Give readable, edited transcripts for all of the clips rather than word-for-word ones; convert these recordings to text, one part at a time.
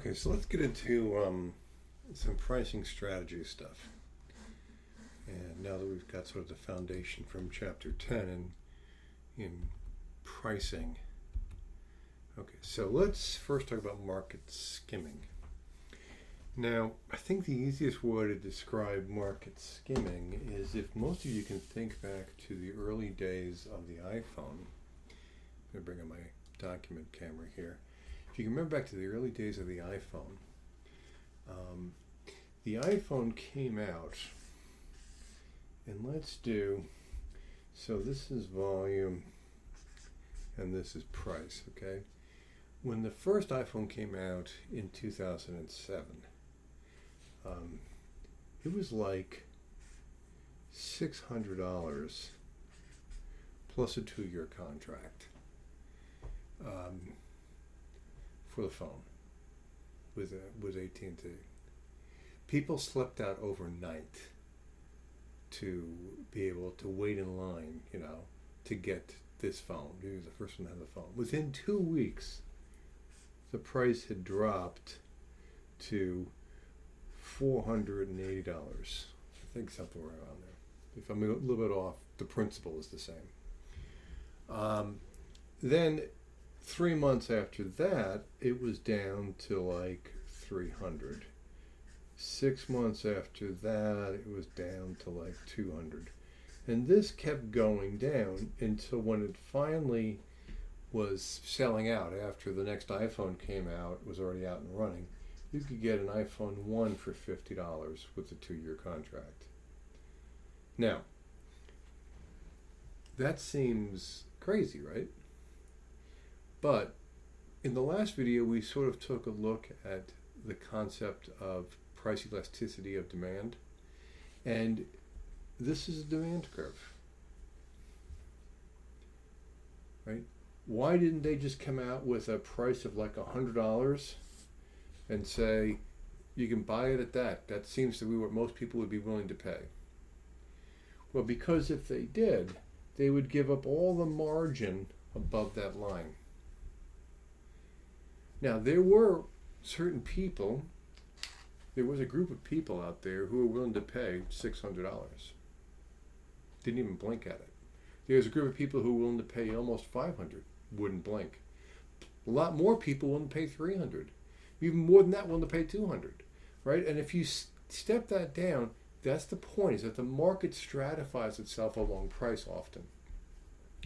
Okay, so let's get into some pricing strategy stuff. And now that we've got sort of the foundation from chapter 10 in pricing. Okay, so let's first talk about market skimming. Now, I think the easiest way to describe market skimming is if most of you can think back to the early days of the iPhone. I'm going to bring up my document camera here. If you can remember back to the early days of the iPhone came out, and let's do, so this is volume, and this is price, okay? When the first iPhone came out in 2007, it was like $600 plus a 2-year contract for the phone with AT&T. People slept out overnight to be able to wait in line, to get this phone. He was the first one to have the phone. Within 2 weeks, the price had dropped to $480. I think something around there. If I'm a little bit off, the principle is the same. Then 3 months after that, it was down to like 300. 6 months after that, it was down to like 200. And this kept going down until when it finally was selling out after the next iPhone came out, it was already out and running. You could get an iPhone 1 for $50 with a 2-year contract. Now, that seems crazy, right? But in the last video, we sort of took a look at the concept of price elasticity of demand. And this is a demand curve, right? Why didn't they just come out with a price of like $100 and say, you can buy it at that? That seems to be what most people would be willing to pay. Well, because if they did, they would give up all the margin above that line. Now, there were certain people, there was a group of people out there who were willing to pay $600. Didn't even blink at it. There's a group of people who were willing to pay almost $500, wouldn't blink. A lot more people willing to pay $300. Even more than that, willing to pay $200, right? And if you step that down, that's the point, is that the market stratifies itself along price often.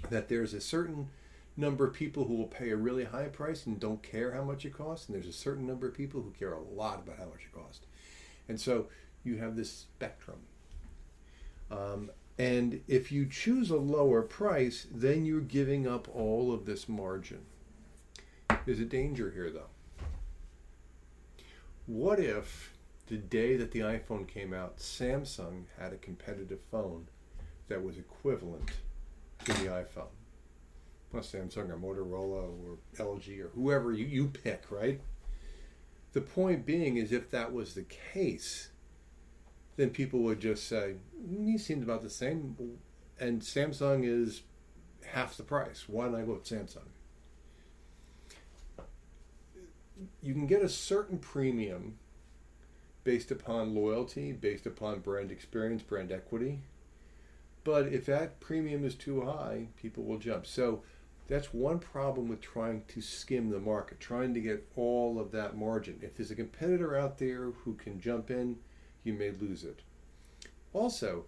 That there's a certain number of people who will pay a really high price and don't care how much it costs, and there's a certain number of people who care a lot about how much it costs. And so you have this spectrum. And if you choose a lower price, then you're giving up all of this margin. There's a danger here, though. What if the day that the iPhone came out, Samsung had a competitive phone that was equivalent to the iPhone? Not Samsung or Motorola or LG or whoever you pick, right? The point being is, if that was the case, then people would just say, these seem about the same, and Samsung is half the price. Why don't I go with Samsung? You can get a certain premium based upon loyalty, based upon brand experience, brand equity. But if that premium is too high, people will jump. So that's one problem with trying to skim the market, trying to get all of that margin. If there's a competitor out there who can jump in, you may lose it. Also,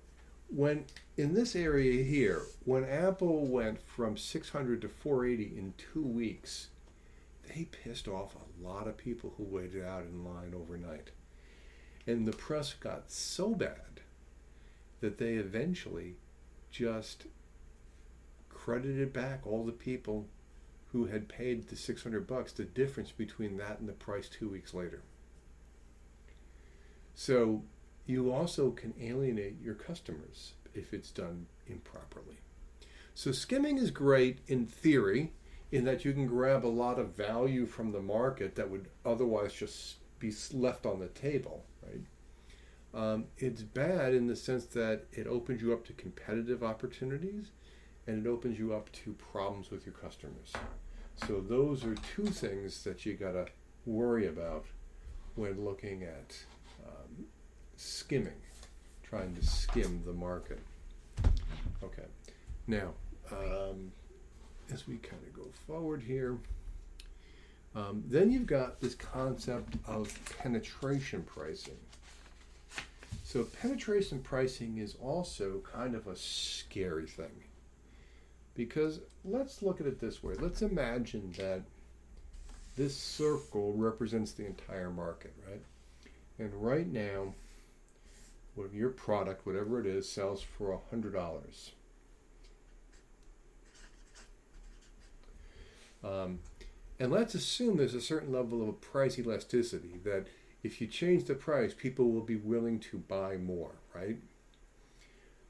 when in this area here, when Apple went from $600 to $480 in 2 weeks, they pissed off a lot of people who waited out in line overnight. And the press got so bad that they eventually just credited back all the people who had paid the $600, the difference between that and the price 2 weeks later. So you also can alienate your customers if it's done improperly. So skimming is great in theory, in that you can grab a lot of value from the market that would otherwise just be left on the table, right? It's bad in the sense that it opens you up to competitive opportunities, and it opens you up to problems with your customers. So those are two things that you gotta worry about when looking at skimming, trying to skim the market. Okay, now as we kind of go forward here, then you've got this concept of penetration pricing. So penetration pricing is also kind of a scary thing, because let's look at it this way. Let's imagine that this circle represents the entire market, right? And right now, your product, whatever it is, sells for $100. And let's assume there's a certain level of price elasticity, that if you change the price, people will be willing to buy more, right?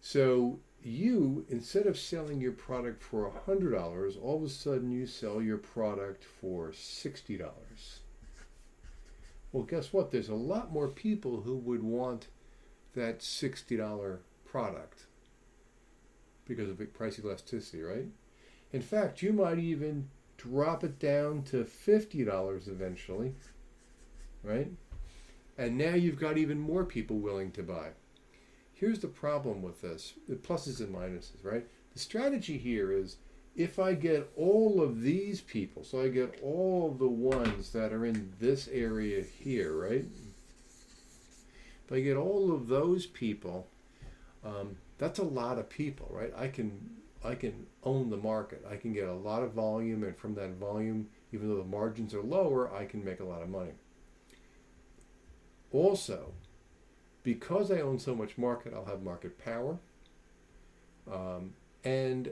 So you, instead of selling your product for $100, all of a sudden you sell your product for $60. Well, guess what? There's a lot more people who would want that $60 product because of price elasticity, right? In fact, you might even drop it down to $50 eventually, right? And now you've got even more people willing to buy. Here's the problem with this, the pluses and minuses, right? The strategy here is, if I get all of these people, so I get all the ones that are in this area here, right? If I get all of those people, that's a lot of people, right? I can own the market. I can get a lot of volume, and from that volume, even though the margins are lower, I can make a lot of money. Also, because I own so much market, I'll have market power, and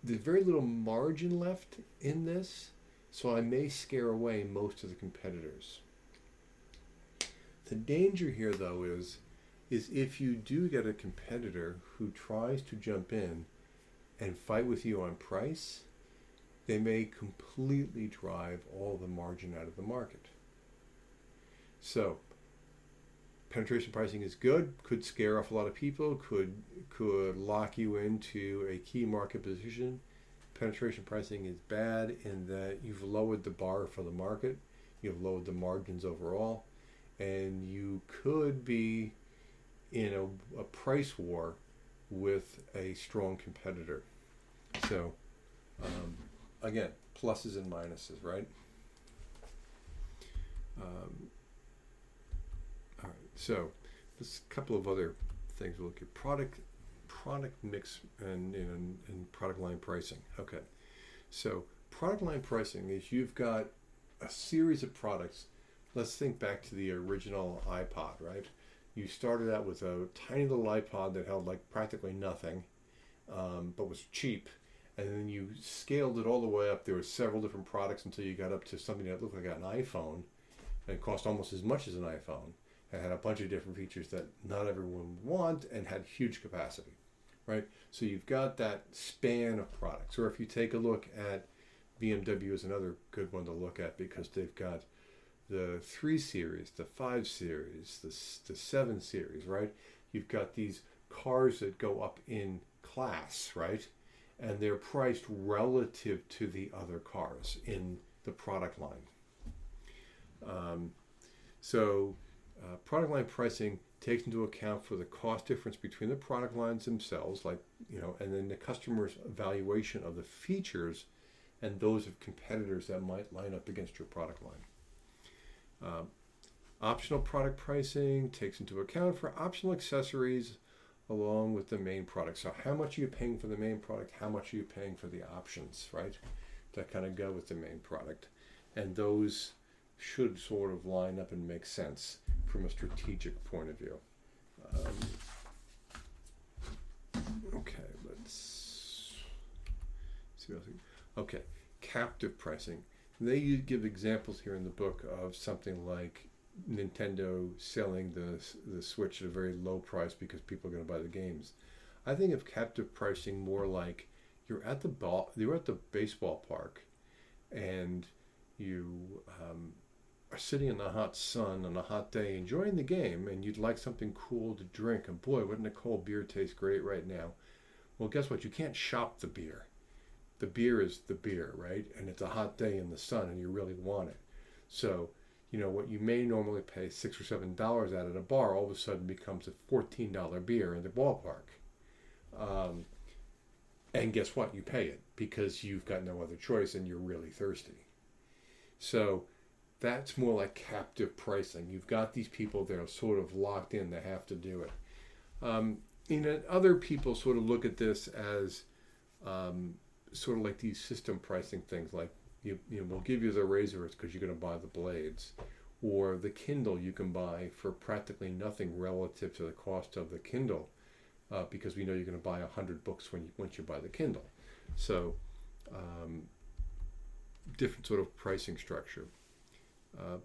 there's very little margin left in this, so I may scare away most of the competitors. The danger here, though, is if you do get a competitor who tries to jump in and fight with you on price, they may completely drive all the margin out of the market. So penetration pricing is good, could scare off a lot of people, could lock you into a key market position. Penetration pricing is bad in that you've lowered the bar for the market, you've lowered the margins overall, and you could be in a price war with a strong competitor. So again, pluses and minuses, right? All right, so there's a couple of other things we'll look at. Product mix and product line pricing. Okay, so product line pricing is, you've got a series of products. Let's think back to the original iPod, right? You started out with a tiny little iPod that held like practically nothing, but was cheap. And then you scaled it all the way up. There were several different products until you got up to something that looked like an iPhone, and it cost almost as much as an iPhone. It had a bunch of different features that not everyone would want, and had huge capacity, right? So you've got that span of products. Or if you take a look at BMW, is another good one to look at, because they've got the 3 Series, the 5 Series, the 7 Series, right? You've got these cars that go up in class, right? And they're priced relative to the other cars in the product line. Product line pricing takes into account for the cost difference between the product lines themselves, like, and then the customer's evaluation of the features and those of competitors that might line up against your product line. Optional product pricing takes into account for optional accessories along with the main product. So how much are you paying for the main product? How much are you paying for the options, right? That kind of go with the main product. And those should sort of line up and make sense from a strategic point of view. Okay, let's see what else. Okay, captive pricing. They give examples here in the book of something like Nintendo selling the Switch at a very low price because people are going to buy the games. I think of captive pricing more like you're at the baseball park, and you are sitting in the hot sun on a hot day enjoying the game, and you'd like something cool to drink. And boy, wouldn't a cold beer taste great right now? Well, guess what? You can't shop the beer. The beer is the beer, right? And it's a hot day in the sun, and you really want it. So, what you may normally pay $6 or $7 at a bar all of a sudden becomes a $14 beer in the ballpark. Um, and guess what? You pay it because you've got no other choice and you're really thirsty. So that's more like captive pricing. You've got these people that are sort of locked in, they have to do it. Other people sort of look at this as sort of like these system pricing things, like we'll give you the razors because you're going to buy the blades, or the Kindle you can buy for practically nothing relative to the cost of the Kindle, because we know you're going to buy 100 books once you buy the Kindle. So different sort of pricing structure,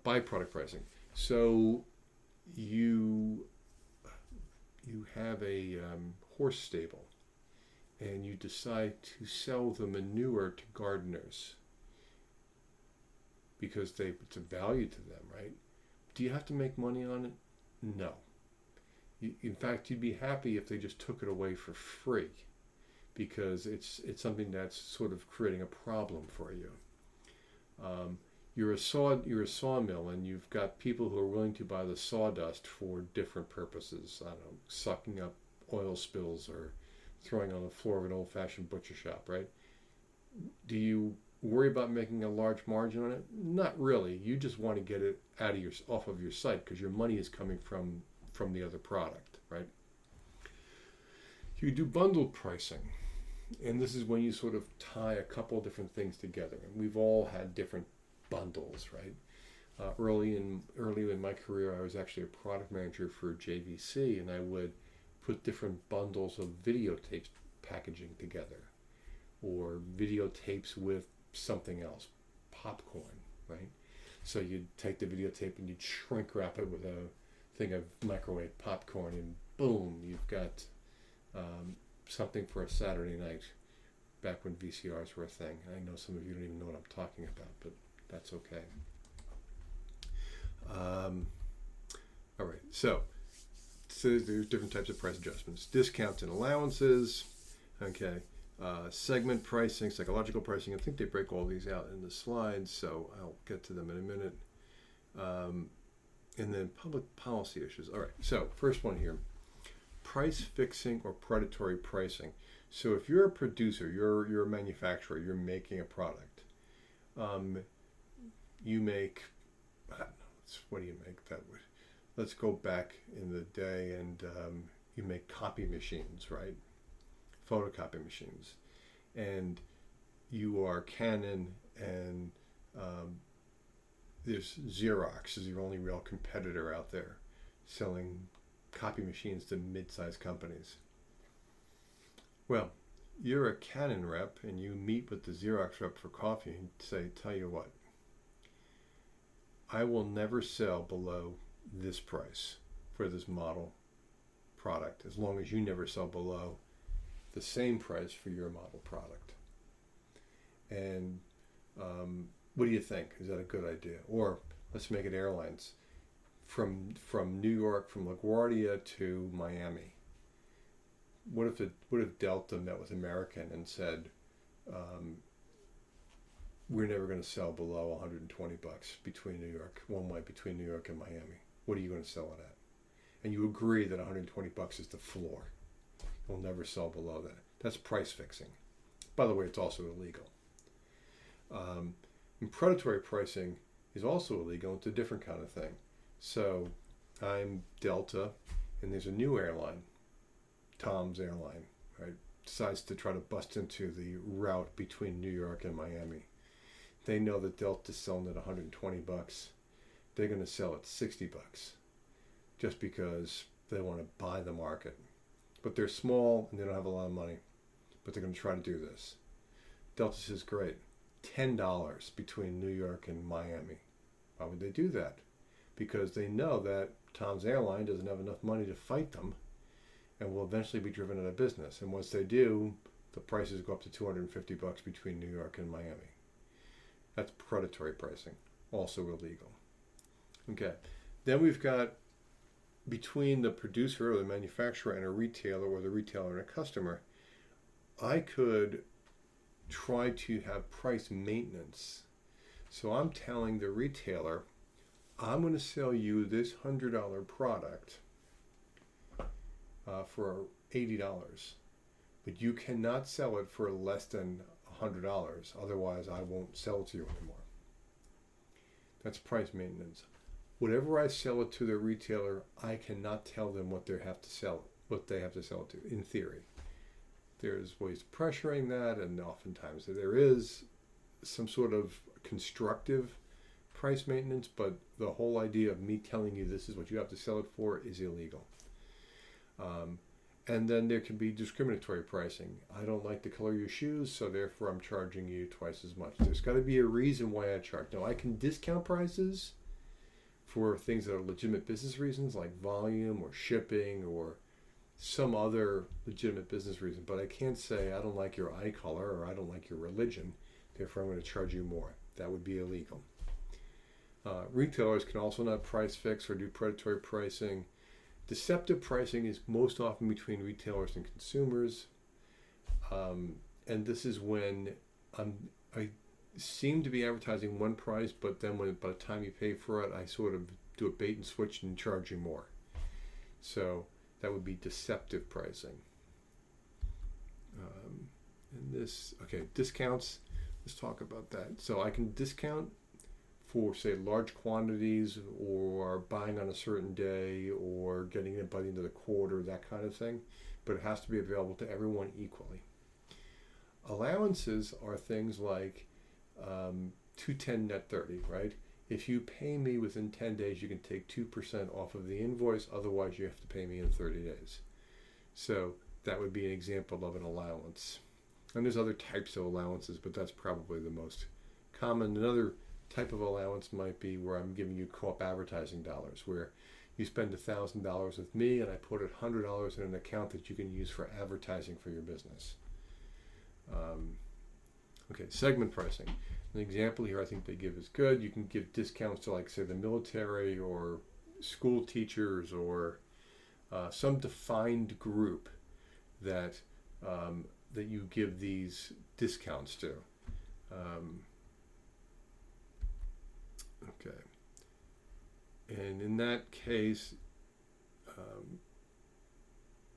byproduct pricing. So you have a horse stable, and you decide to sell the manure to gardeners because it's a value to them, right? Do you have to make money on it? No. In fact, you'd be happy if they just took it away for free, because it's something that's sort of creating a problem for you. You're a sawmill, and you've got people who are willing to buy the sawdust for different purposes. I don't know, sucking up oil spills or throwing on the floor of an old-fashioned butcher shop, right? Do you worry about making a large margin on it? Not really. You just want to get it off of your site because your money is coming from the other product, right? You do bundled pricing, and this is when you sort of tie a couple different things together. And we've all had different bundles, right? Early in my career, I was actually a product manager for JVC, and I would put different bundles of videotapes packaging together, or videotapes with something else, popcorn, right? So you'd take the videotape and you'd shrink wrap it with a thing of microwave popcorn, and boom, you've got something for a Saturday night, back when VCRs were a thing. I know some of you don't even know what I'm talking about, but that's okay. All right, so there's different types of price adjustments. Discounts and allowances, okay. Segment pricing, psychological pricing. I think they break all these out in the slides, so I'll get to them in a minute. And then public policy issues. All right, so first one here, price fixing or predatory pricing. So if you're a producer, you're a manufacturer, you're making a product. You make, I don't know, what do you make that would? Let's go back in the day, and you make copy machines, right? Photocopy machines, and you are Canon, and there's Xerox is your only real competitor out there selling copy machines to mid-sized companies. Well, you're a Canon rep, and you meet with the Xerox rep for coffee and say, tell you what, I will never sell below this price for this model product, as long as you never sell below the same price for your model product. And what do you think? Is that a good idea? Or let's make it airlines. From New York, from LaGuardia to Miami. What if Delta met with American and said, we're never going to sell below $120 between New York, one way between New York and Miami. What are you going to sell it at? And you agree that $120 is the floor. You'll never sell below that. That's price fixing. By the way, it's also illegal. And predatory pricing is also illegal. It's a different kind of thing. So I'm Delta, and there's a new airline, Tom's Airline, right? Decides to try to bust into the route between New York and Miami. They know that Delta's selling at $120. They're going to sell at $60 just because they want to buy the market. But they're small and they don't have a lot of money, but they're going to try to do this. Delta says, great, $10 between New York and Miami. Why would they do that? Because they know that Tom's Airline doesn't have enough money to fight them and will eventually be driven out of business. And once they do, the prices go up to $250 between New York and Miami. That's predatory pricing, also illegal. Okay, then we've got between the producer or the manufacturer and a retailer, or the retailer and a customer, I could try to have price maintenance So I'm telling the retailer, I'm going to sell you this $100 product for $80, but you cannot sell it for less than $100. Otherwise, I won't sell it to you anymore. That's price maintenance. Whatever I sell it to the retailer, I cannot tell them what they have to sell it to. In theory, there's ways of pressuring that, and oftentimes there is some sort of constructive price maintenance, but the whole idea of me telling you this is what you have to sell it for is illegal. And then there can be discriminatory pricing. I don't like the color of your shoes, so therefore I'm charging you twice as much. There's got to be a reason why I charge. Now, I can discount prices for things that are legitimate business reasons, like volume or shipping or some other legitimate business reason, but I can't say I don't like your eye color or I don't like your religion, therefore I'm going to charge you more. That would be illegal. Retailers can also not price fix or do predatory pricing. Deceptive pricing is most often between retailers and consumers, and this is when I seem to be advertising one price, but then by the time you pay for it, I sort of do a bait and switch and charge you more. So that would be deceptive pricing. Discounts. Let's talk about that. So I can discount for, say, large quantities or buying on a certain day or getting it by the end of the quarter, that kind of thing, but it has to be available to everyone equally. Allowances are things like 210 net 30, right? If you pay me within 10 days, you can take 2% off of the invoice, otherwise you have to pay me in 30 days. So that would be an example of an allowance. And there's other types of allowances, but that's probably the most common. Another type of allowance might be where I'm giving you co-op advertising dollars, where you spend $1,000 with me and I put $100 in an account that you can use for advertising for your business. Segment pricing. An example here I think they give is good. You can give discounts to, like, say, the military or school teachers or some defined group that you give these discounts to. And in that case,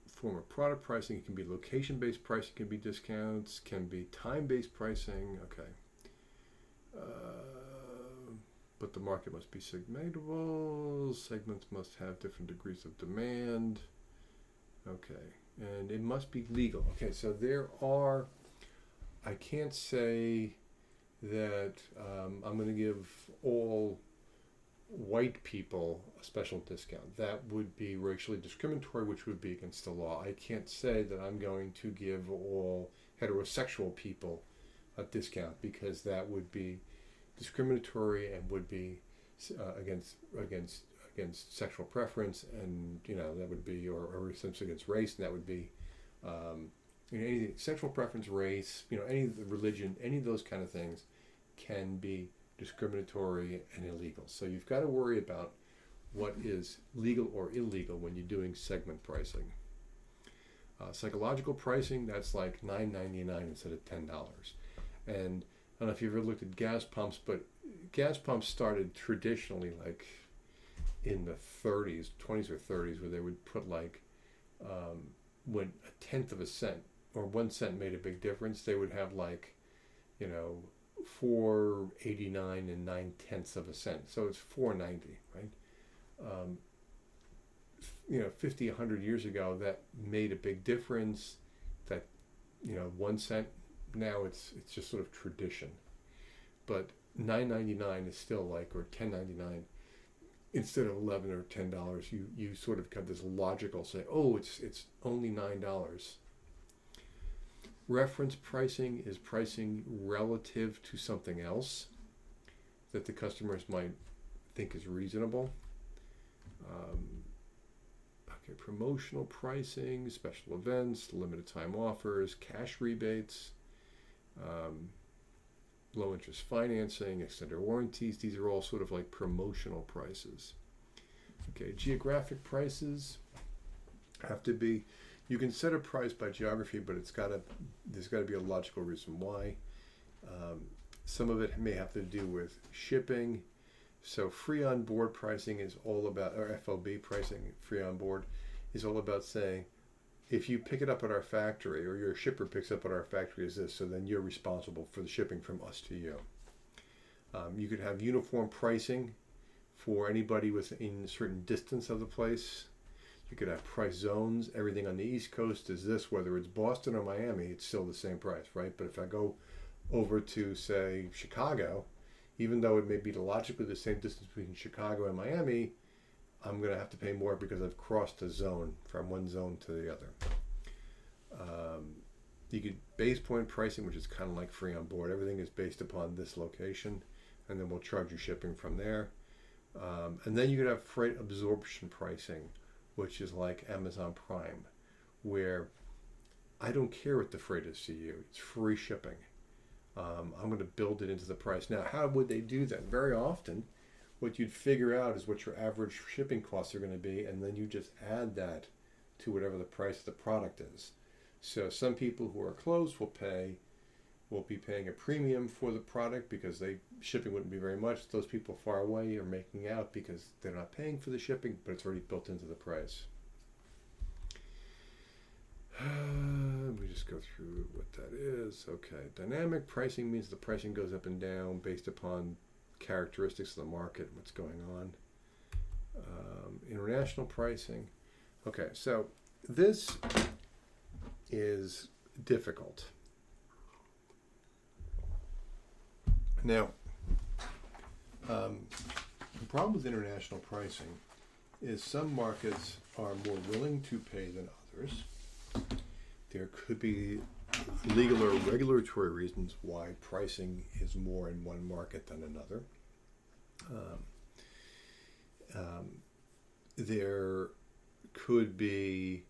form of product pricing, it can be location-based pricing, can be discounts, can be time-based pricing. But the market must be segmentable. Segments must have different degrees of demand. And it must be legal. So I can't say that I'm going to give all white people a special discount. That would be racially discriminatory, which would be against the law. I can't say that I'm going to give all heterosexual people a discount, because that would be discriminatory and would be against sexual preference, and that would be or essentially against race, and that would be anything, sexual preference, race, any of the religion, any of those kind of things can be discriminatory and illegal. So you've got to worry about what is legal or illegal when you're doing segment pricing. Psychological pricing, that's like $9.99 instead of $10. And I don't know if you've ever looked at gas pumps, but gas pumps started traditionally like in the 20s or 30s, where they would put like when a tenth of a cent or 1 cent made a big difference, they would have like $4.89 and 9/10 of a cent. So it's $4.90, right? 50, 100 years ago, that made a big difference. That 1 cent. Now it's just sort of tradition. But $9.99 is still like, or $10.99 instead of $11 or $10. You sort of got this logical say, oh, it's only $9. Reference pricing is pricing relative to something else that the customers might think is reasonable. Promotional pricing, special events, limited time offers, cash rebates, low interest financing, extended warranties. These are all sort of like promotional prices. Geographic prices have to be, you can set a price by geography, but there's got to be a logical reason why. Some of it may have to do with shipping. So free on board pricing is all about, or FOB pricing, free on board, is all about saying, if you pick it up at our factory or your shipper picks up at our factory as this, so then you're responsible for the shipping from us to you. You could have uniform pricing for anybody within a certain distance of the place. You could have price zones. Everything on the East Coast is this, whether it's Boston or Miami, it's still the same price, right? But if I go over to, say, Chicago, even though it may be logically the same distance between Chicago and Miami, I'm going to have to pay more because I've crossed a zone from one zone to the other. You could base point pricing, which is kind of like free on board. Everything is based upon this location, and then we'll charge you shipping from there. And then you could have freight absorption pricing, which is like Amazon Prime, where I don't care what the freight is to you. It's free shipping. I'm going to build it into the price. Now, how would they do that? Very often, what you'd figure out is what your average shipping costs are going to be, and then you just add that to whatever the price of the product is. So some people who are close will be paying a premium for the product because shipping wouldn't be very much. Those people far away are making out because they're not paying for the shipping, but it's already built into the price. We just go through what that is. Okay, dynamic pricing means the pricing goes up and down based upon characteristics of the market and what's going on. International pricing. Okay, so this is difficult. Now, the problem with international pricing is some markets are more willing to pay than others. There could be legal or regulatory reasons why pricing is more in one market than another. There could be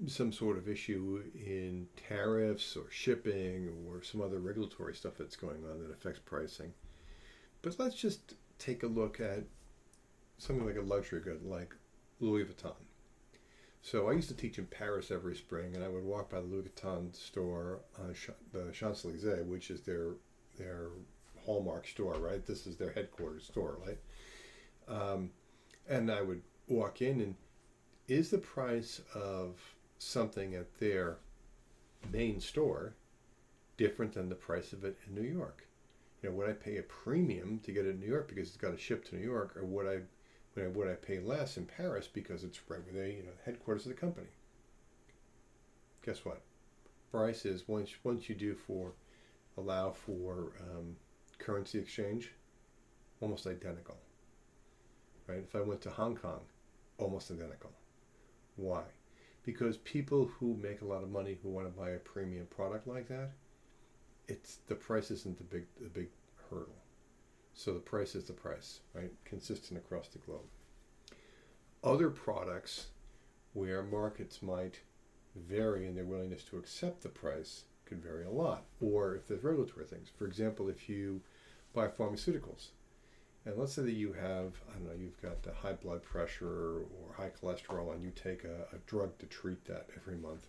some sort of issue in tariffs or shipping or some other regulatory stuff that's going on that affects pricing. But let's just take a look at something like a luxury good like Louis Vuitton. So I used to teach in Paris every spring, and I would walk by the Louis Vuitton store on the Champs-Élysées, which is their hallmark store, right? This is their headquarters store, right? And I would walk in, and is the price of something at their main store different than the price of it in New York? You know, would I pay a premium to get it in New York because it's got to ship to New York, or would I pay less in Paris because it's right where they, headquarters of the company? Guess what? Price is once you allow for currency exchange, almost identical. Right? If I went to Hong Kong, almost identical. Why? Because people who make a lot of money who want to buy a premium product like that, the price isn't the big hurdle. So the price is the price, right? Consistent across the globe. Other products where markets might vary in their willingness to accept the price could vary a lot. Or if there's regulatory things. For example, if you buy pharmaceuticals, and let's say that you have, you've got high blood pressure or high cholesterol, and you take a drug to treat that every month,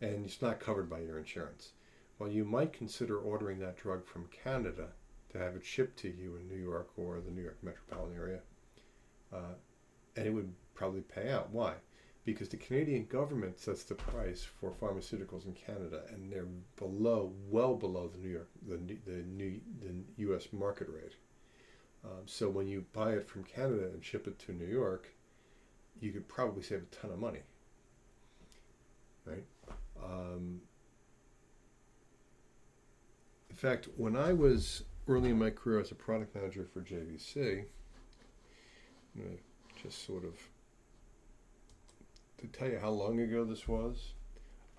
and it's not covered by your insurance. Well, you might consider ordering that drug from Canada to have it shipped to you in New York or the New York metropolitan area, and it would probably pay out. Why? Because the Canadian government sets the price for pharmaceuticals in Canada, and they're well below the U.S. market rate. So when you buy it from Canada and ship it to New York, you could probably save a ton of money, right? In fact, when I was early in my career as a product manager for JVC, just sort of to tell you how long ago this was,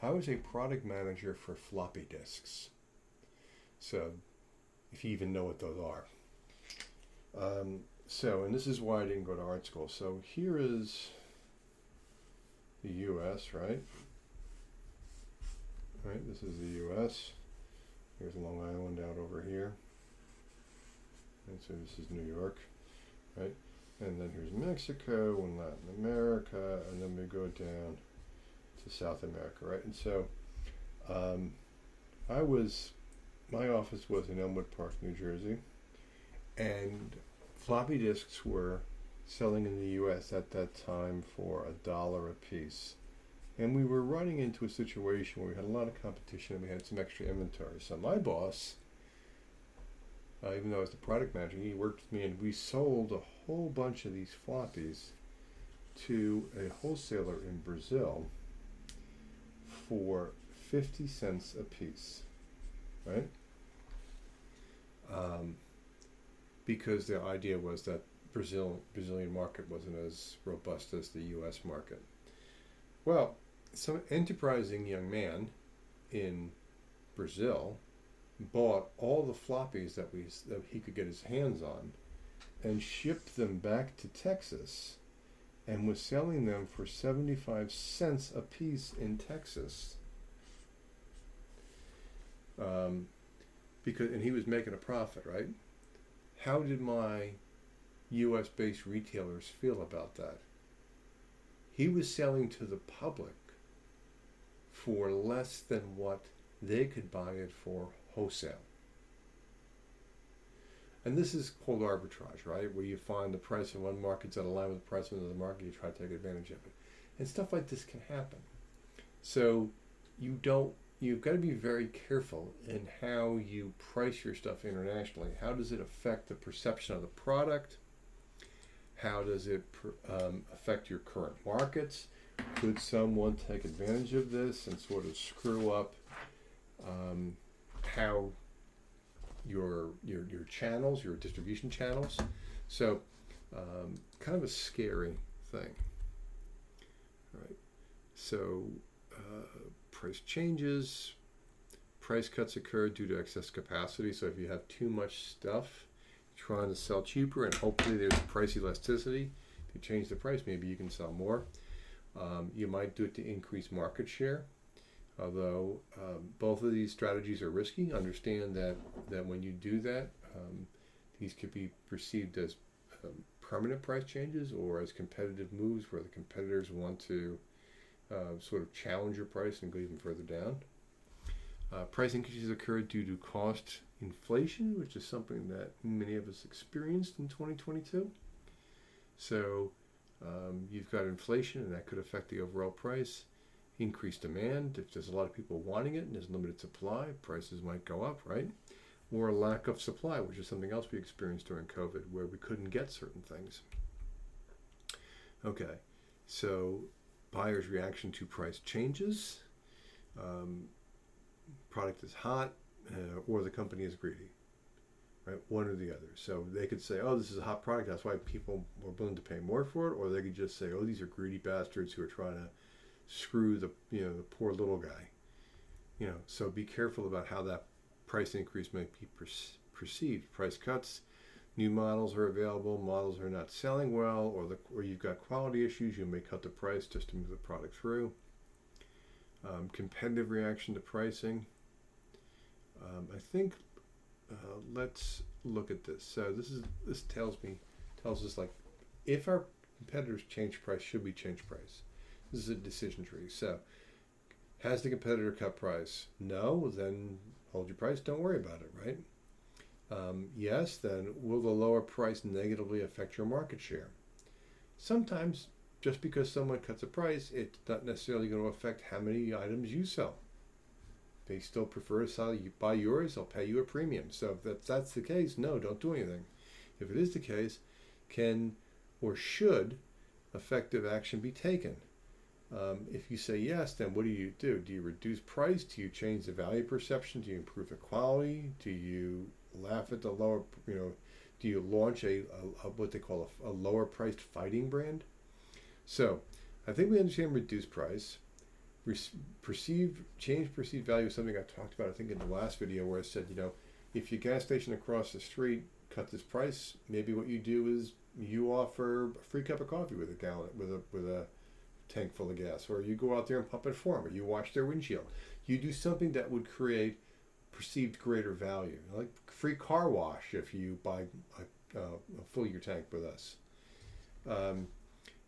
I was a product manager for floppy disks. So, if you even know what those are. And this is why I didn't go to art school. So here is the U.S., right? Right, this is the U.S. Here's Long Island out over here. And so this is New York, right? And then here's Mexico and Latin America, and then we go down to South America, right? And so I was my office was in Elmwood Park, New Jersey, and floppy disks were selling in the U.S. at that time for $1 a piece. And we were running into a situation where we had a lot of competition and we had some extra inventory. So my boss, even though I was the product manager, he worked with me and we sold a whole bunch of these floppies to a wholesaler in Brazil for 50 cents a piece, right? Because the idea was that Brazilian market wasn't as robust as the U.S. market. Well, some enterprising young man in Brazil bought all the floppies that he could get his hands on and shipped them back to Texas and was selling them for 75 cents a piece in Texas. And he was making a profit, right? How did my U.S. based retailers feel about that? He was selling to the public for less than what they could buy it for wholesale. And this is called arbitrage, right? Where you find the price in one market's out of line with the price in another market, you try to take advantage of it. And stuff like this can happen. So you've got to be very careful in how you price your stuff internationally. How does it affect the perception of the product? How does it affect your current markets? Could someone take advantage of this and sort of screw up how your channels, your distribution channels? So kind of a scary thing. All right. So price changes, price cuts occur due to excess capacity. So if you have too much stuff, trying to sell cheaper and hopefully there's price elasticity. If you change the price, maybe you can sell more. You might do it to increase market share. Although both of these strategies are risky, understand that when you do that, these could be perceived as permanent price changes or as competitive moves where the competitors want to sort of challenge your price and go even further down. Price increases occur due to cost inflation, which is something that many of us experienced in 2022. So you've got inflation, and that could affect the overall price. Increased demand, if there's a lot of people wanting it and there's limited supply, prices might go up, right? Or a lack of supply, which is something else we experienced during COVID, where we couldn't get certain things. Okay, so buyers' reaction to price changes. Product is hot, or the company is greedy, right? One or the other. So they could say, oh, this is a hot product, that's why people were willing to pay more for it, or they could just say, oh, these are greedy bastards who are trying to screw the poor little guy. So be careful about how that price increase might be perceived. Price cuts, new models are available, models are not selling well, or you've got quality issues, you may cut the price just to move the product through. Competitive reaction to pricing. I think let's look at this. So this tells us like, if our competitors change price, should we change price? This is a decision tree. So has the competitor cut price? No, then hold your price, don't worry about it, right? Yes, then will the lower price negatively affect your market share? Sometimes just because someone cuts a price, it's not necessarily going to affect how many items you sell. They still prefer to buy yours, they'll pay you a premium. So if that's the case, no, don't do anything. If it is the case, can or should effective action be taken? If you say yes, then what do? Do you reduce price? Do you change the value perception? Do you improve the quality? Do you laugh at the lower, do you launch a what they call a lower priced fighting brand? So I think we understand reduce price. Change perceived value is something I talked about, I think, in the last video, where I said, if your gas station across the street cut this price, maybe what you do is you offer a free cup of coffee with a tank full of gas, or you go out there and pump it for them, or you wash their windshield. You do something that would create perceived greater value, like free car wash if you buy fill your tank with us.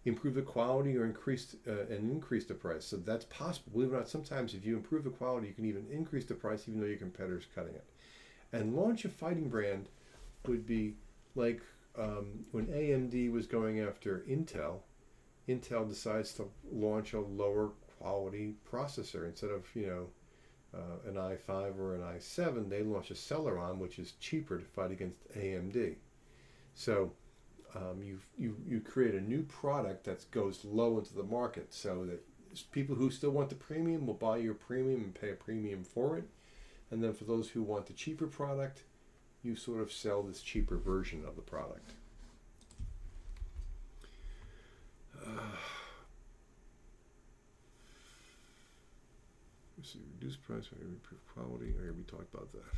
Improve the quality or increase the price. So that's possible. Believe it or not, sometimes if you improve the quality, you can even increase the price even though your competitor's cutting it. And launch a fighting brand would be like when AMD was going after Intel. Intel decides to launch a lower quality processor instead of an i5 or an i7. They launch a Celeron, which is cheaper to fight against AMD. So you create a new product that goes low into the market, so that people who still want the premium will buy your premium and pay a premium for it. And then for those who want the cheaper product, you sort of sell this cheaper version of the product. Let's see, reduce price or improve quality. I already talked about that.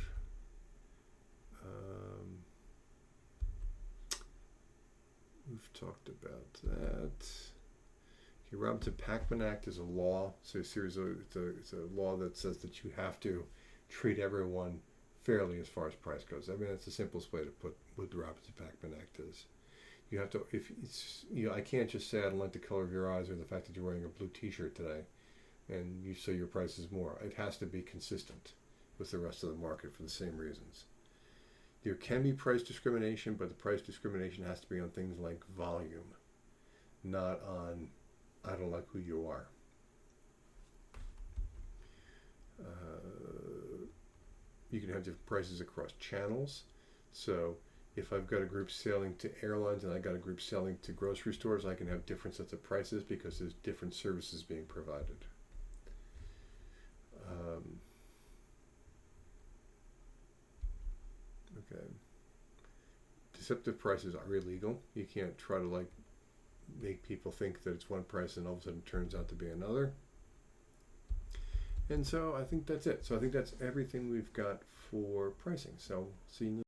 We've talked about that. Okay, Robinson-Pachman Act is a law. So it's a law that says that you have to treat everyone fairly as far as price goes. I mean, that's the simplest way to put what the Robinson-Pachman Act is. You have to, if it's, I can't just say I don't like the color of your eyes or the fact that you're wearing a blue T-shirt today, and you say your price is more. It has to be consistent with the rest of the market for the same reasons. There can be price discrimination, but the price discrimination has to be on things like volume, not on I don't like who you are. You can have different prices across channels. So if I've got a group selling to airlines and I got a group selling to grocery stores, I can have different sets of prices because there's different services being provided. Okay. Deceptive prices are illegal. You can't try to make people think that it's one price and all of a sudden it turns out to be another. And so I think that's it. So I think that's everything we've got for pricing. So see you